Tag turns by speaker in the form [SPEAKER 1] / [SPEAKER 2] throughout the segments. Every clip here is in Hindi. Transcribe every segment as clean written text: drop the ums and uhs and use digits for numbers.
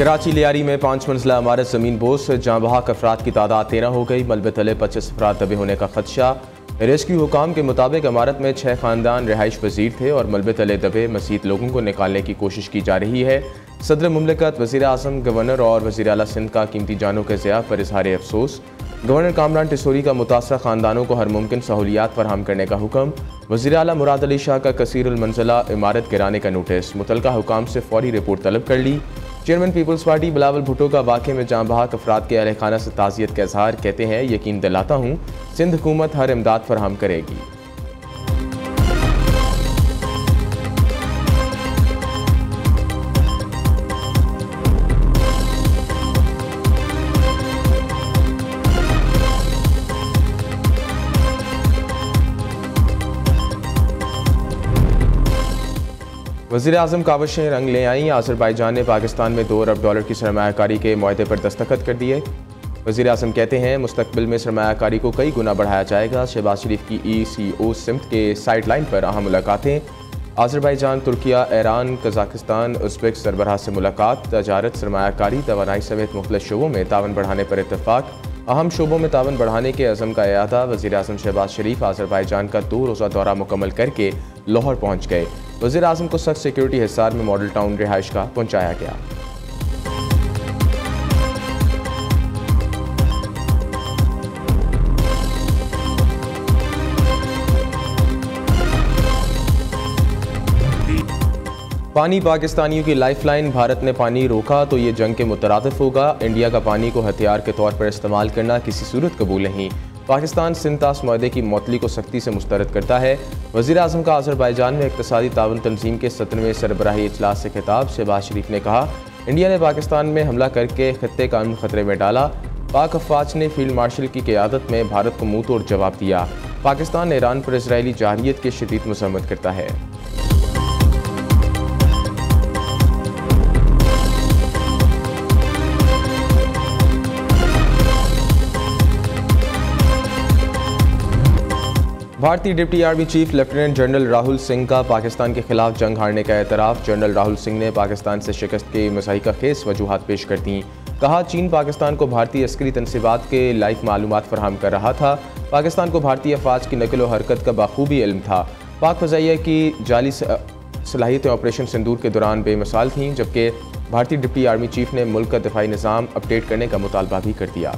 [SPEAKER 1] कराची लियारी में 5 मंजिला इमारत ज़मीन बोस, जहाँ बहाक अफराद की तादाद 13 हो गई। मलबे तले 25 अफराद दबे होने का खदशा। रेस्क्यू हुकाम के मुताबिक इमारत में 6 खानदान रिहाइश पजीर थे और मलबे तले दबे मज़ीद लोगों को निकालने की कोशिश की जा रही है। सदर मुमलिकत, वज़ीर आज़म, गवर्नर और वज़ीर आला सिंध का कीमती जानों के ज़िया पर इज़हार अफसोस। गवर्नर कामरान टिसोरी का मुतासरा खानदानों को हर मुमकिन सहूलियात फराहम करने का हुक्म। वज़ीर आला मुराद अली शाह का कसीरुल मंज़िला इमारत गिराने का नोटिस। मुतलका हुकाम से फौरी रिपोर्ट तलब कर ली। Chairman peoples Party Bilawal Bhutto का वाक़े में जाँ बहाक अफराद के अहल खाना से ताज़ियत का इज़हार। कहते हैं, यकीन दिलाता हूँ सिंध हुकूमत हर इमदाद फराहम करेगी। वज़ीर आज़म कावशें रंग ले आईं। अज़रबैजान ने पाकिस्तान में $2 अरब की सरमायाकारी के मुआहदे पर दस्तखत कर दिए। वज़ीर आज़म कहते हैं, मुस्तक़बिल में सरमायाकारी को कई गुना बढ़ाया जाएगा। शहबाज शरीफ की ECO सिमत के साइड लाइन पर अहम मुलाकातें। Azerbaijan, Turkiye, Iran, Kazakhstan, Uzbek सरबराह से मुलाकात। तजारत, सरमायाकारी, तवानाई समेत मुख्तलिफ शोबों में तावन बढ़ाने पर इत्तफाक। अहम शोबों में तावन बढ़ाने के अज़म का इयादा। वज़ीर आज़म शहबाज शरीफ अज़रबैजान का 2 रोज़ा दौरा मुकम्मल करके लाहौर पहुँच गए। वज़ीर आज़म को सख्त सिक्योरिटी हिसार में मॉडल टाउन रिहाइश का पहुँचाया गया। पानी पाकिस्तानियों की लाइफलाइन। भारत ने पानी रोका तो ये जंग के मुतरादिफ होगा। इंडिया का पानी को हथियार के तौर पर इस्तेमाल करना किसी सूरत कबूल नहीं। पाकिस्तान सिंतास मुआहदे की मौतली को सख्ती से मुस्तरद करता है। वज़ीर आज़म का अज़रबैजान में इक़्तिसादी ताउन तंजीम के 17वें सरबराही इजलास से खिताब। शहबाज शरीफ ने कहा, इंडिया ने पाकिस्तान में हमला करके खत्ते का अमन खतरे में डाला। पाक अफवाज ने फील्ड मार्शल की क़यादत में भारत को मुँह तोड़ जवाब दिया। पाकिस्तान ईरान पर इजरायली जारहियत की शदीद मज़म्मत करता है। भारतीय deputy army chief lieutenant general Rahul Singh का पाकिस्तान के खिलाफ जंग हारने का एतराफ़। जनरल राहुल सिंह ने पाकिस्तान से शिकस्त के मसाइका खेस वजूहात पेश कर दी। कहा, चीन पाकिस्तान को भारतीय अस्करी तनसीबात के लाइव मालूमात फराहम कर रहा था। पाकिस्तान को भारतीय अफवाज की नकल व हरकत का बाखूबी इल्म था। पाक फ़ज़ाइया की जाली सलाहियतें ऑपरेशन सिंदूर के दौरान बेमिसाल थीं, जबकि भारतीय डिप्टी आर्मी चीफ ने मुल्क का दिफाई निज़ाम अपडेट करने का मुतालबा भी कर दिया।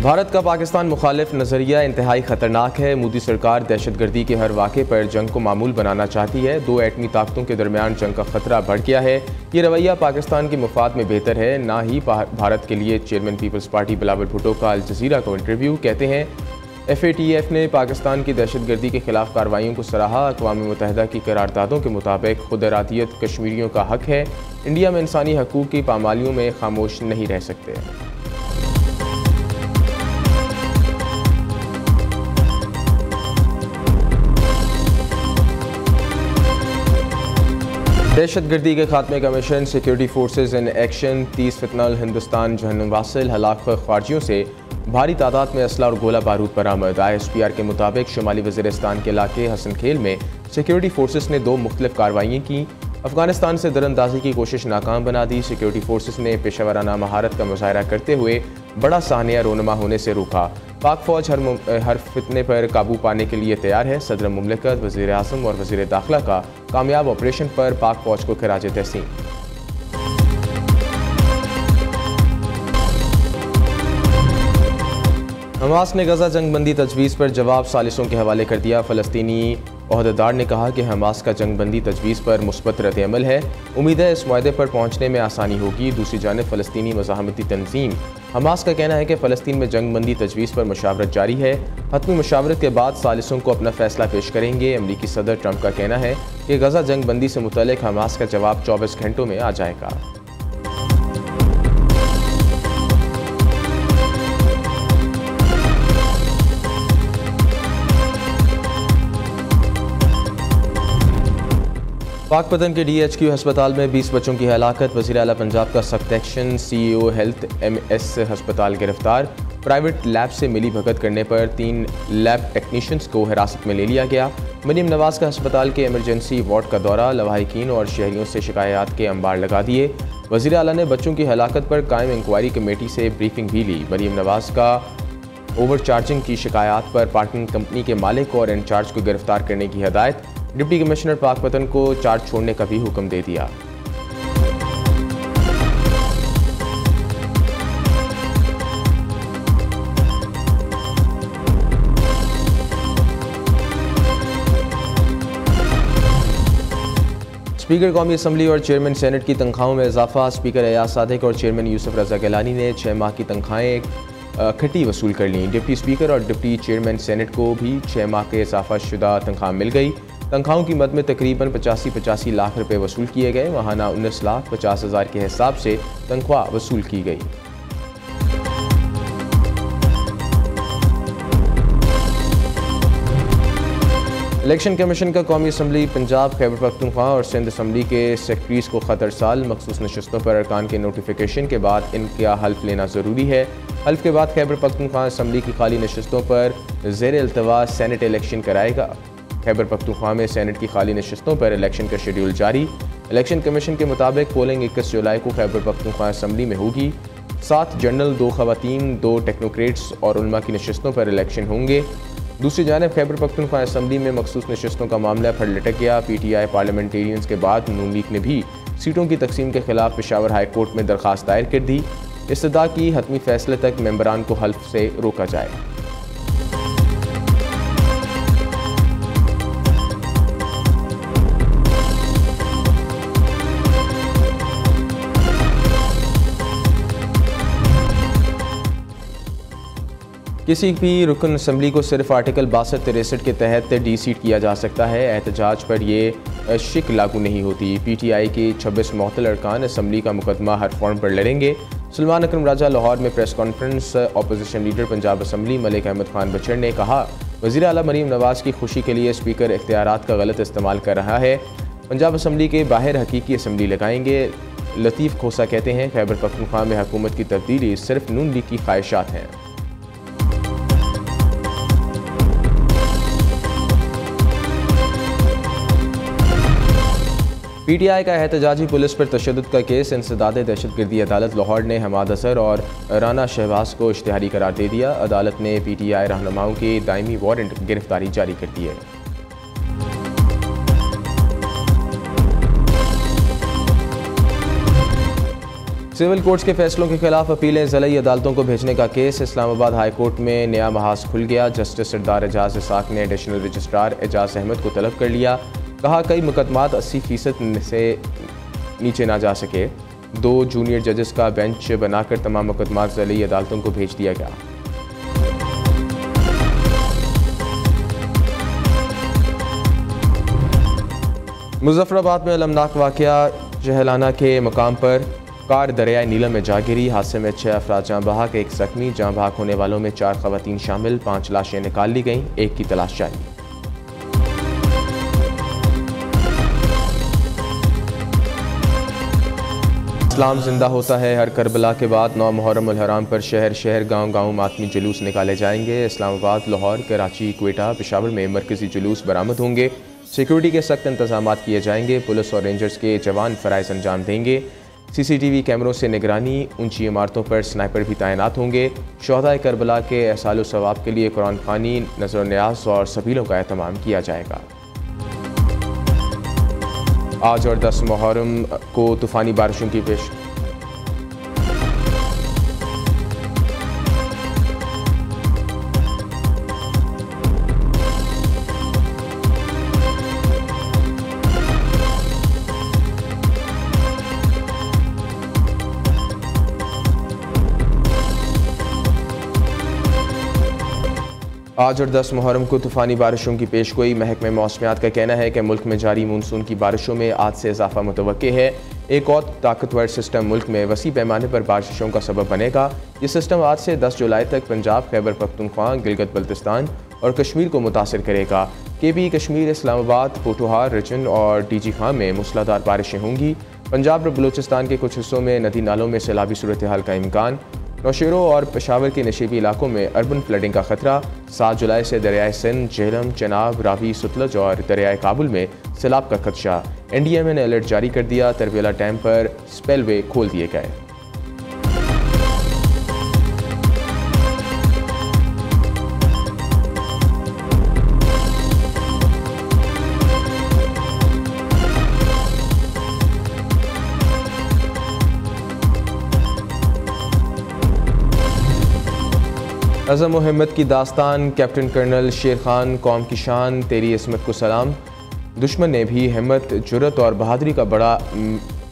[SPEAKER 1] भारत का पाकिस्तान मुखालिफ नज़रिया इंतहाई ख़तरनाक है। मोदी सरकार दहशतगर्दी के हर वाक़े पर जंग को मामूल बनाना चाहती है। 2 एटमी ताकतों के दरमियान जंग का खतरा बढ़ गया है। ये रवैया पाकिस्तान के मुफाद में बेहतर है, ना ही भारत के लिए। Chairman peoples Party Bilawal Bhutto का अल जज़ीरा को इंटरव्यू। कहते हैं, FATF ने पाकिस्तान की दहशतगर्दी के खिलाफ कार्रवाइयों को सराहा। अक़वाम मुत्तहिदा की करारदादों के मुताबिक खुद इरादियत कश्मीरियों का हक है। इंडिया में इंसानी हकूक़ की पामालियों में खामोश नहीं रह सकते। दहशतगर्दी के खात्मे का मिशन। Security forces in action. 30 फितनल हिंदुस्तान जहन्नुम वासिल। हलाक ख़ारजियों से भारी तादाद में असला और गोला बारूद बरामद। ISPR के मुताबिक शुमाली वज़ीरिस्तान के इलाके हसन खेल में सिक्योरिटी फोर्सेज ने 2 मुख्तलिफ कार्रवाइयाँ की। अफगानिस्तान से दरअंदाजी की कोशिश नाकाम बना दी। सिक्योरिटी फोर्सेज ने पेशावराना महारत का मुजाहरा करते हुए बड़ा साहनिया रोनमा होने से रोका। पाक फ़ौज हर फितने पर काबू पाने के लिए तैयार है। सदर मुमलिकत, वज़ीर आज़म और वज़ीर दाखिला का कामयाब ऑपरेशन पर पाक फ़ौज को खिराज तहसीन। हमास ने गजा जंग बंदी तजवीज़ पर जवाब सालिसों के हवाले कर दिया। फ़लस्तीनी ओहदेदार ने कहा कि हमास का जंग बंदी तजवीज़ पर मुस्बत रद्द-ए-अमल है। उम्मीद है इस मुआहदे पर पहुँचने में आसानी होगी। दूसरी जानिब फ़लस्तीनी मज़ाहमती तंजीम हमास का कहना है कि फ़लस्तीन में जंग बंदी तजवीज़ पर मुशावरत जारी है। हतमी मुशावरत के बाद सालिसों को अपना फ़ैसला पेश करेंगे। अमरीकी सदर ट्रंप का कहना है कि गजा जंग बंदी से मुतल्लिक़ हमास का जवाब 24 घंटों में आ जाएगा। पाकपतन के DHQ हस्पताल में 20 बच्चों की हलाकत। वज़ीर आला पंजाब का सख्त एक्शन। CEO हेल्थ MS हस्पताल गिरफ्तार। प्राइवेट लैब से मिली भगत करने पर 3 लैब टेक्नीशियंस को हिरासत में ले लिया गया। मरीम नवाज का अस्पताल के इमरजेंसी वार्ड का दौरा, लवाहिकीन और शहरियों से शिकायत के अंबार लगा दिए। वज़ीर आला ने बच्चों की हलाकत पर कायम इंक्वायरी कमेटी से ब्रीफिंग भी ली। मरीम नवाज का ओवर चार्जिंग की शिकायत पर पार्किंग कंपनी के मालिक और इंचार्ज को गिरफ्तार करने की हदायत। डिप्टी कमिश्नर पाकपतन को चार्ज छोड़ने का भी हुक्म दे दिया। स्पीकर कौमी असम्बली और चेयरमैन सेनेट की तनख्वाहों में इजाफा। स्पीकर एयाज सादिक और चेयरमैन यूसुफ रजा गिलानी ने 6 माह की तनख्वाहें खट्टी वसूल कर लीं। डिप्टी स्पीकर और डिप्टी चेयरमैन सेनेट को भी 6 माह के इजाफा शुदा तनख्वाह मिल गई। तनख्वाहों की मद में तकरीबन 85 लाख रुपए वसूल किए गए। माहाना 19,50,000 के हिसाब से तनख्वाह वसूल की गई। इलेक्शन कमीशन का कौमी असम्बली पंजाब, खैबर पख्तूनख्वा और सिंध असम्बली के सेक्रेटरीज को खत अरसाल। मखसूस नशस्तों पर अरकान के नोटिफिकेशन के बाद इनका हल्फ लेना ज़रूरी है। हल्फ के बाद खैबर पख्तूनख्वा असम्बली की खाली नशस्तों पर ज़ेर अल्तवा सेनेट इलेक्शन कराएगा। खैबर पख्तूनख्वा में सेनेट की खाली नशस्तों पर इलेक्शन का शेड्यूल जारी। इलेक्शन कमीशन के मुताबिक पोलिंग 21 जुलाई को खैबर पख्तूनख्वा असम्बली में होगी। 7 जनरल, 2 खवातीन, 2 टेक्नोक्रेट्स और उलमा की नशस्तों पर इलेक्शन होंगे। दूसरी जानब खैबर पख्तूनख्वा असम्बली में मखसूस नशस्तों का मामला फिर लटक गया। PTI पार्लियामेंटेरियंस के बाद नून लीग ने भी सीटों की तकसीम के खिलाफ पेशावर हाई कोर्ट में दरख्वास्त दायर कर दी। इस्तदा की हतमी फैसले तक मेंबरान को हल्फ से रोका जाए। किसी भी रुकन असम्बली को सिर्फ आर्टिकल 62-63 के तहत डी सीट किया जा सकता है। एहतजाज पर ये शिक लागू नहीं होती। PTI के 26 मुअत्तल अरकान असम्बली का मुकदमा हर फॉर्म पर लड़ेंगे। सलमान अकरम राजा लाहौर में press conference. Opposition leader Punjab assembly Malik Ahmad Khan Bachar ने कहा, वज़ीर आला मरीम नवाज की खुशी के लिए स्पीकर इख्तियारात का गलत इस्तेमाल कर रहा है। पंजाब असम्बली के बाहर हकीकी असम्बली लगाएंगे। लतीफ़ खोसा कहते हैं, खैबर पख्तूनख्वा में हुकूमत की तब्दीली सिर्फ नून लीग की ख्वाहिशात हैं। PTI का एहतजाजी पुलिस पर तशद्दुद का केस। इंसदाद दहशतगर्दी अदालत लाहौर ने हमाद असर और राना शहबाज को इश्तिहारी करार दे दिया। अदालत ने PTI रहनुमाओं के दायमी वारंट गिरफ्तारी जारी कर दी है। सिविल कोर्ट्स के फैसलों के खिलाफ अपीलें, ज़िली अदालतों को भेजने का केस। इस्लामाबाद हाई कोर्ट में नया महाज खुल गया। जस्टिस सरदार एजाज इसाक ने एडिशनल रजिस्ट्रार एजाज अहमद को तलब कर लिया। कहा, कई मुकदमात 80% से नीचे ना जा सके। 2 जूनियर जजेस का बेंच बनाकर तमाम मुकदमात ज़िली अदालतों को भेज दिया गया। मुजफ्फराबाद में अलमनाक वाक़या। जहलाना के मकाम पर कार दरियाए नीलम में जा गिरी। हादसे में 6 अफराद जाँ बहक, 1 जख्मी। जाँ बहक होने वालों में 4 खवातीन शामिल। 5 लाशें निकाल ली गईं, 1 की तलाश जारी। इस्लाम जिंदा होता है। हर करबला के बाद 9 मुहर्रम उल हराम पर शहर शहर गांव गांव मातमी जुलूस निकाले जाएंगे। इस्लामाबाद, लाहौर, कराची, क्वेटा, पेशावर में मरकजी जुलूस बरामद होंगे। सिक्योरिटी के सख्त इंतजाम किए जाएंगे। पुलिस और रेंजर्स के जवान फ़राइज़ अंजाम देंगे। CCTV कैमरों से निगरानी। ऊंची इमारतों पर स्नाइपर भी तैनात होंगे। शुहदाए करबला के एहसाल सवाब के लिए कुरान ख़वानी, नज़र न्याज और सबीलों का एहतमाम किया जाएगा। आज और 10 मुहर्रम को तूफ़ानी बारिशों की पेश। आज और 10 मुहर्रम को तूफ़ानी बारिशों की पेशगोई। महकमे मौसमियात का कहना है कि मुल्क में जारी मानसून की बारिशों में आज से इजाफा मुतवक्के है। एक और ताकतवर सिस्टम मुल्क में वसी पैमाने पर बारिशों का सबब बनेगा। ये सिस्टम आज से 10 जुलाई तक पंजाब, खैबर पख्तूनख्वा, गिलगित बल्तिस्तान और कश्मीर को मुतासिर करेगा। KP कश्मीर, इस्लामाबाद, पोठोहार, रचन और DG खां में मूसलाधार बारिशें होंगी। पंजाब और बलूचिस्तान के कुछ हिस्सों में नदी नालों में सैलाबी सूरत हाल का इम्कान। नौशेरों और पेशावर के नशीबी इलाकों में अर्बन फ्लडिंग का खतरा। 7 जुलाई से दरियाए सिंध, झेलम, चनाब, रावी, सतलज और दरियाए काबुल में सैलाब का खदशा। NDMA ने अलर्ट जारी कर दिया। तरबेला डैम पर स्पेलवे खोल दिए गए। अज़म व हिम्मत की दास्तान। कैप्टन कर्नल शेर खान, कौम की शान, तेरी इसमत को सलाम। दुश्मन ने भी हिम्मत, जुर्रत और बहादुरी का बड़ा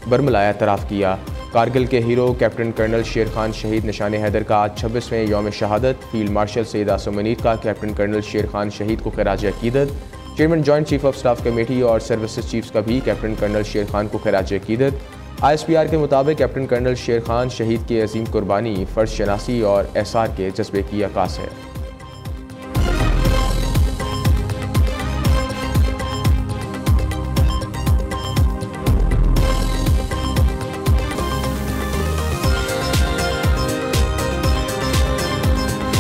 [SPEAKER 1] बरमलाया तराफ़ किया। कारगिल के हीरो कैप्टन कर्नल शेर खान शहीद। निशान हैदर का आज 26वें यौम शहादत। फील्ड मार्शल सैयद आसिम मुनीर का कैप्टन कर्नल शेर खान शहीद को खिराज अकीदत। Chairman joint chief of staff committee और सर्विसेज चीफ्स का भी कैप्टन कर्नल शेर खान को खिराज अकीदत। ISPR के मुताबिक कैप्टन कर्नल शेर खान शहीद की अजीम कुर्बानी, फ़र्ज शनासी और एहसार के जज्बे की अक्कास है।